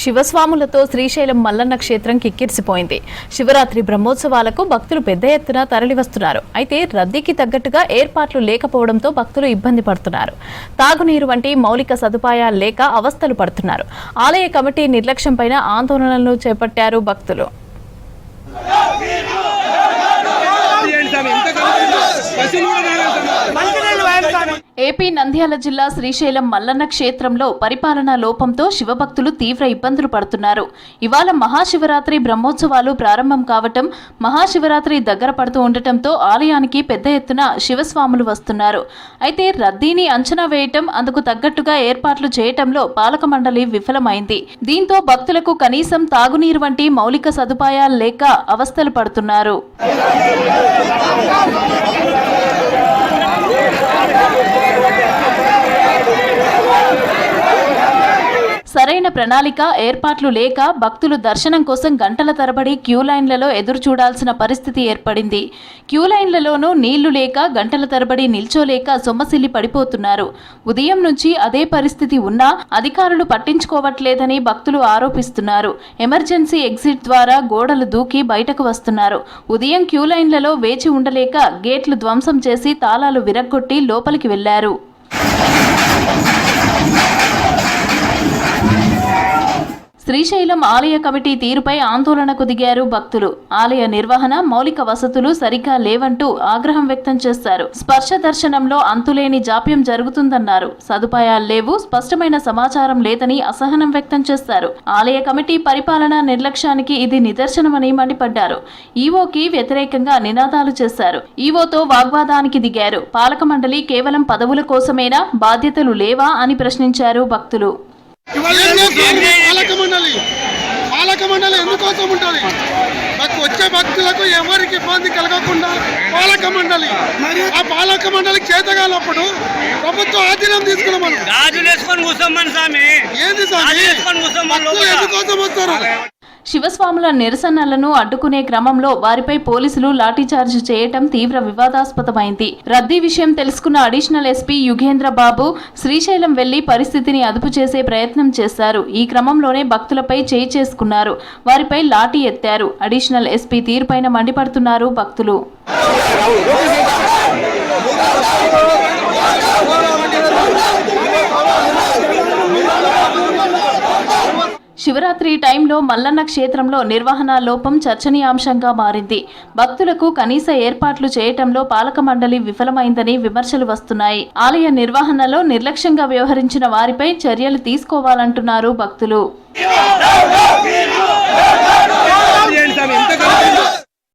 శివస్వాములతో శ్రీశైలం మల్లన్న క్షేత్రం కిక్కిరిసిపోయింది. శివరాత్రి బ్రహ్మోత్సవాలకు భక్తులు పెద్ద ఎత్తున తరలివస్తున్నారు. అయితే రద్దీకి తగ్గట్టుగా ఏర్పాట్లు లేకపోవడంతో భక్తులు ఇబ్బంది పడుతున్నారు. తాగునీరు వంటి మౌలిక సదుపాయాలు లేక అవస్థలు పడుతున్నారు. ఆలయ కమిటీ నిర్లక్ష్యంపై ఆందోళనలు చేపట్టారు భక్తులు. ఏపీ నంద్యాల జిల్లా శ్రీశైలం మల్లన్న క్షేత్రంలో పరిపాలనా లోపంతో శివభక్తులు తీవ్ర ఇబ్బందులు పడుతున్నారు. ఇవాళ మహాశివరాత్రి బ్రహ్మోత్సవాలు ప్రారంభం కావటం, మహాశివరాత్రి దగ్గర పడుతూ ఉండటంతో ఆలయానికి పెద్ద ఎత్తున శివస్వాములు వస్తున్నారు. అయితే రద్దీని అంచనా వేయటం, అందుకు తగ్గట్టుగా ఏర్పాట్లు చేయటంలో పాలక మండలి విఫలమైంది. దీంతో భక్తులకు కనీసం తాగునీరు వంటి మౌలిక సదుపాయాలు లేక అవస్థలు పడుతున్నారు. సరైన ప్రణాళిక ఏర్పాట్లు లేక భక్తులు దర్శనం కోసం గంటల తరబడి క్యూ లైన్లలో ఎదురు చూడాల్సిన పరిస్థితి ఏర్పడింది. క్యూ లైన్లలోనూ నీళ్లు లేక గంటల తరబడి నిల్చోలేక సొమ్మసిల్లి పడిపోతున్నారు. ఉదయం నుంచి అదే పరిస్థితి ఉన్నా అధికారులు పట్టించుకోవట్లేదని భక్తులు ఆరోపిస్తున్నారు. ఎమర్జెన్సీ ఎగ్జిట్ ద్వారా గోడలు దూకి బయటకు వస్తున్నారు. ఉదయం క్యూ లైన్లలో వేచి ఉండలేక గేట్లు ధ్వంసం చేసి తాళాలు విరగ్గొట్టి లోపలికి వెళ్లారు. శ్రీశైలం ఆలయ కమిటీ తీరుపై ఆందోళనకు దిగారు భక్తులు. ఆలయ నిర్వహణ, మౌలిక వసతులు సరిగ్గా లేవంటూ ఆగ్రహం వ్యక్తం చేశారు. స్పర్శ దర్శనంలో అంతులేని జాప్యం జరుగుతుందన్నారు. సదుపాయాలు లేవు, స్పష్టమైన సమాచారం లేదని అసహనం వ్యక్తం చేశారు. ఆలయ కమిటీ పరిపాలనా నిర్లక్ష్యానికి ఇది నిదర్శనమని మండిపడ్డారు. ఈవోకి వ్యతిరేకంగా నినాదాలు చేశారు. ఈవోతో వాగ్వాదానికి దిగారు. పాలక మండలి కేవలం పదవుల కోసమేనా, బాధ్యతలు లేవా అని ప్రశ్నించారు భక్తులు. పాలక మండలి ఎందుకోసం ఉంటుంది? వచ్చే భక్తులకు ఎవరికి ఇబ్బంది కలగకుండా పాలక మండలి, ఆ పాలక మండలి చేతగాలప్పుడు ప్రభుత్వం ఆధీనం తీసుకున్నాం. ఏంది ఎందుకోసం వస్తారు? శివస్వాముల నిరసనలను అడ్డుకునే క్రమంలో వారిపై పోలీసులు లాఠీచార్జ్ చేయటం తీవ్ర వివాదాస్పదమైంది. రద్దీ విషయం తెలుసుకున్న అడిషనల్ ఎస్పీ యుగేంద్ర బాబు శ్రీశైలం వెళ్లి పరిస్థితిని అదుపు చేసే ప్రయత్నం చేశారు. ఈ క్రమంలోనే భక్తులపై చేయి చేసుకున్నారు. వారిపై లాఠీ ఎత్తారు. అడిషనల్ ఎస్పీ తీరుపైన మండిపడుతున్నారు భక్తులు. శివరాత్రి టైంలో మల్లన్న క్షేత్రంలో నిర్వహణ లోపం చర్చనీయాంశంగా మారింది. భక్తులకు కనీస ఏర్పాట్లు చేయటంలో పాలక మండలి విఫలమైందని విమర్శలు వస్తున్నాయి. ఆలయ నిర్వహణలో నిర్లక్ష్యంగా వ్యవహరించిన వారిపై చర్యలు తీసుకోవాలంటున్నారు భక్తులు.